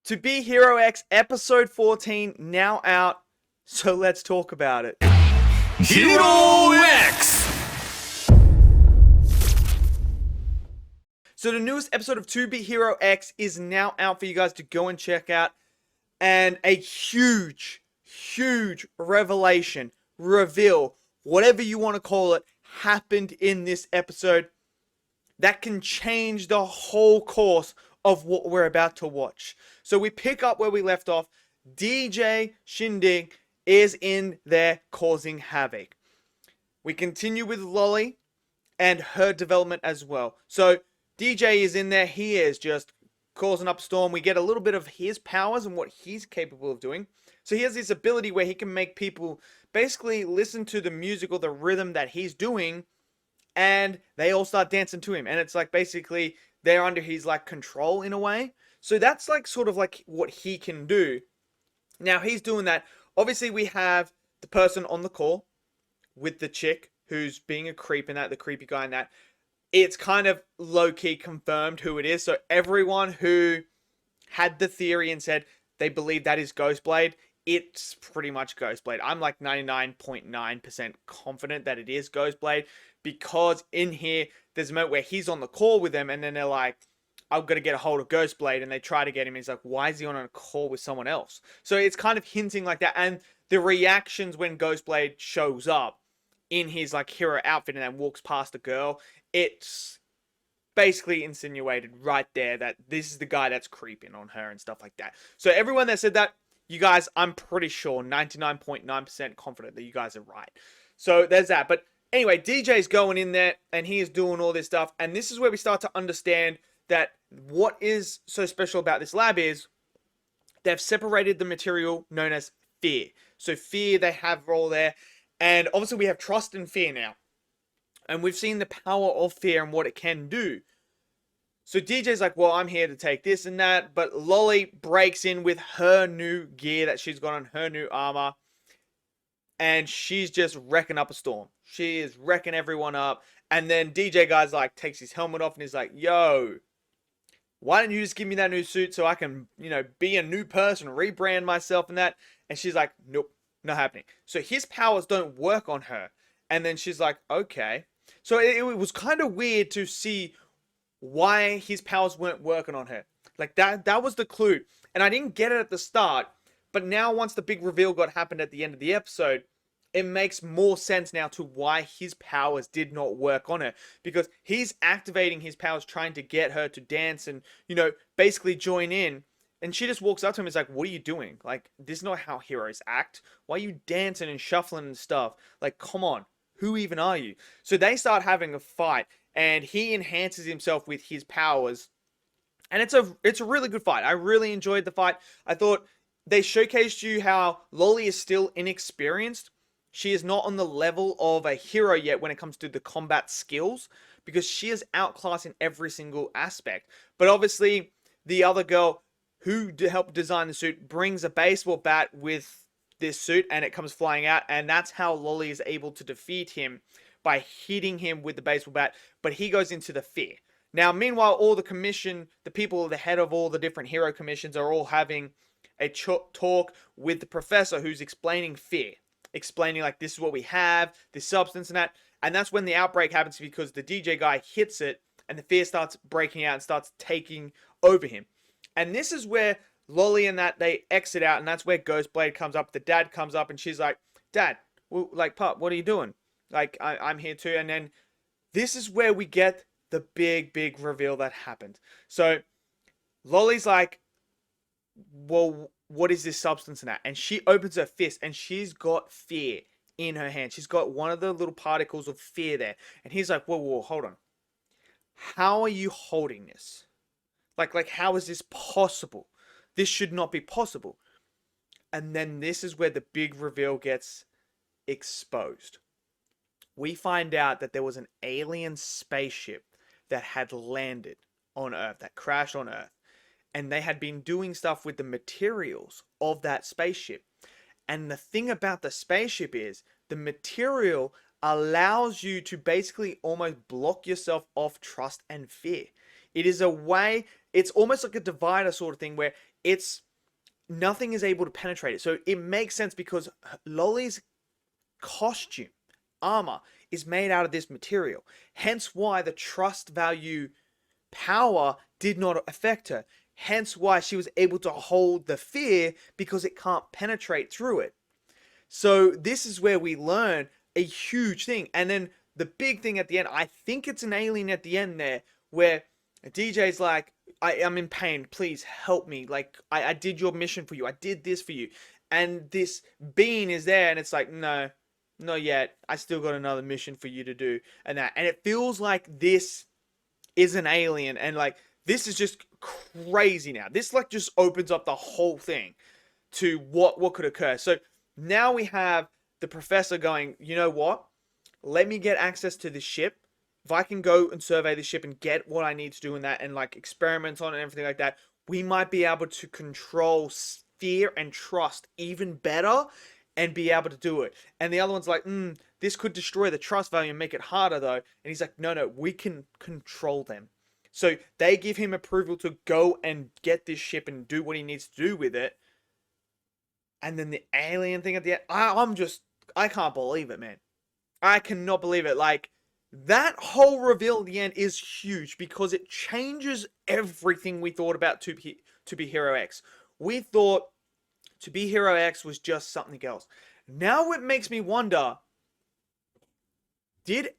To Be Hero X episode 14 now out, so let's talk about it. Hero X! So the newest episode of To Be Hero X is now out for you guys to go and check out, and a huge revelation, reveal, whatever you want to call it, happened in this episode that can change the whole course of what we're about to watch. So we pick up where we left off. DJ Shinding is in there causing havoc. We continue with Lolly and her development as well. So DJ is in there. He is just causing up a storm. We get a little bit of his powers and what he's capable of doing. So he has this ability where he can make people basically listen to the music or the rhythm that he's doing, and they all start dancing to him. And it's like basically they're under his like control in a way. So that's like sort of like what he can do. Now he's doing that. Obviously we have the person on the call with the chick who's being a creep in that, the creepy guy in that. It's kind of low-key confirmed who it is. So everyone who had the theory and said they believe that is Ghostblade, it's pretty much Ghostblade. I'm like 99.9% confident that it is Ghostblade, because in here, there's a moment where he's on the call with them, and then they're like, I've got to get a hold of Ghostblade, and they try to get him. He's like, why is he on a call with someone else? So it's kind of hinting like that, and the reactions when Ghostblade shows up in his like hero outfit and then walks past a girl, it's basically insinuated right there that this is the guy that's creeping on her and stuff like that. So everyone that said that, you guys, I'm pretty sure, 99.9% confident that you guys are right. So there's that. But anyway, DJ's going in there and he is doing all this stuff. And this is where we start to understand that what is so special about this lab is they've separated the material known as fear. So fear, they have all there. And obviously we have trust and fear now. And we've seen the power of fear and what it can do. So DJ's like, well, I'm here to take this and that. But Lolly breaks in with her new gear that she's got on, her new armor. And she's just wrecking up a storm. She is wrecking everyone up. And then DJ guy's like, takes his helmet off and he's like, yo, why don't you just give me that new suit so I can, be a new person, rebrand myself and that. And she's like, nope, not happening. So his powers don't work on her. And then she's like, okay. So it was kind of weird to see why his powers weren't working on her. Like that was the clue. And I didn't get it at the start, but now once the big reveal happened at the end of the episode, it makes more sense now to why his powers did not work on her. Because he's activating his powers trying to get her to dance and, basically join in. And she just walks up to him and is like, what are you doing? Like, this is not how heroes act. Why are you dancing and shuffling and stuff? Like, come on. Who even are you? So they start having a fight. And he enhances himself with his powers. And it's a really good fight. I really enjoyed the fight. I thought they showcased you how Lolly is still inexperienced. She is not on the level of a hero yet when it comes to the combat skills, because she is outclassed in every single aspect. But obviously, the other girl who helped design the suit brings a baseball bat with this suit, and it comes flying out. And that's how Lolly is able to defeat him, by hitting him with the baseball bat, but he goes into the fear. Now, meanwhile, all the people, the head of all the different hero commissions are all having a talk with the professor who's explaining fear. Explaining like, this is what we have, this substance and that. And that's when the outbreak happens, because the DJ guy hits it and the fear starts breaking out and starts taking over him. And this is where Lolly and that, they exit out, and that's where Ghostblade comes up. The dad comes up and she's like, Dad, like, Pop, what are you doing? Like, I'm here too. And then this is where we get the big reveal that happened. So Lolly's like, well, what is this substance in that? And she opens her fist and she's got fear in her hand. She's got one of the little particles of fear there. And he's like, whoa, hold on. How are you holding this? Like, how is this possible? This should not be possible. And then this is where the big reveal gets exposed. We find out that there was an alien spaceship that had landed on Earth, that crashed on Earth. And they had been doing stuff with the materials of that spaceship. And the thing about the spaceship is, the material allows you to basically almost block yourself off trust and fear. It is a way, it's almost like a divider sort of thing, where it's nothing is able to penetrate it. So it makes sense because Lolly's costume, armor, is made out of this material. Hence why the trust value power did not affect her. Hence why she was able to hold the fear, because it can't penetrate through it. So this is where we learn a huge thing. And then the big thing at the end, I think it's an alien at the end there, where DJ's like, I'm in pain, please help me. Like, I did your mission for you. I did this for you. And this being is there, and it's like, no, not yet. I still got another mission for you to do. And that. And it feels like this is an alien. And like, this is just crazy now. This like just opens up the whole thing to what could occur. So now we have the professor going, you know what? Let me get access to this ship. If I can go and survey the ship and get what I need to do in that and like experiments on it and everything like that, we might be able to control fear and trust even better and be able to do it. And the other one's like, this could destroy the trust value and make it harder though. And he's like, no, we can control them. So they give him approval to go and get this ship and do what he needs to do with it. And then the alien thing at the end, I can't believe it, man. I cannot believe it. Like, that whole reveal at the end is huge because it changes everything we thought about To Be Hero X. We thought To Be Hero X was just something else. Now it makes me wonder, did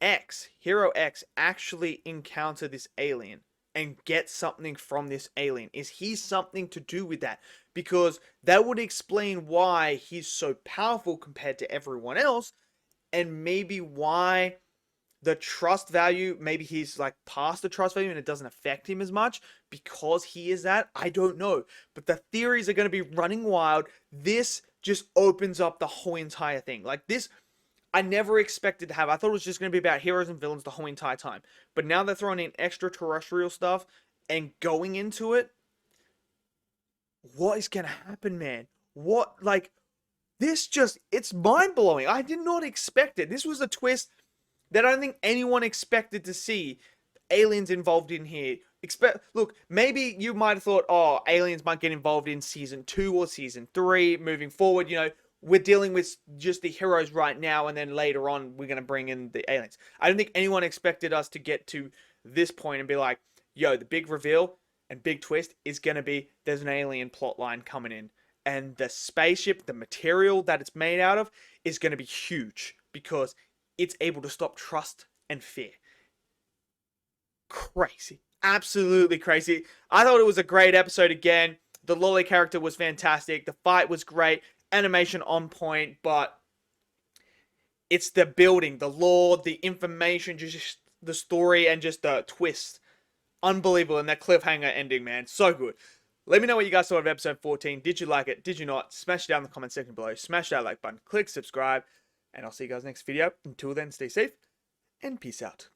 Hero X, actually encounter this alien and get something from this alien? Is he something to do with that? Because that would explain why he's so powerful compared to everyone else, and maybe why the trust value, maybe he's like past the trust value and it doesn't affect him as much because he is that. I don't know. But the theories are going to be running wild. This just opens up the whole entire thing. Like this, I never expected to have. I thought it was just going to be about heroes and villains the whole entire time. But now they're throwing in extraterrestrial stuff and going into it. What is going to happen, man? What, like, this just, it's mind-blowing. I did not expect it. This was a twist that I don't think anyone expected to see. Aliens involved in here. Look, maybe you might have thought, oh, aliens might get involved in season 2 or season 3 moving forward. You know, we're dealing with just the heroes right now, and then later on we're going to bring in the aliens. I don't think anyone expected us to get to this point and be like, yo, the big reveal and big twist is going to be there's an alien plot line coming in. And the spaceship, the material that it's made out of, is going to be huge because it's able to stop trust and fear. Crazy. Absolutely crazy. I thought it was a great episode again. The Lolly character was fantastic. The fight was great. Animation on point. But it's the building, the lore, the information, just the story, and just the twist. Unbelievable. And that cliffhanger ending, man. So good. Let me know what you guys thought of episode 14. Did you like it? Did you not? Smash it down in the comment section below. Smash that like button. Click subscribe. And I'll see you guys next video. Until then, stay safe and peace out.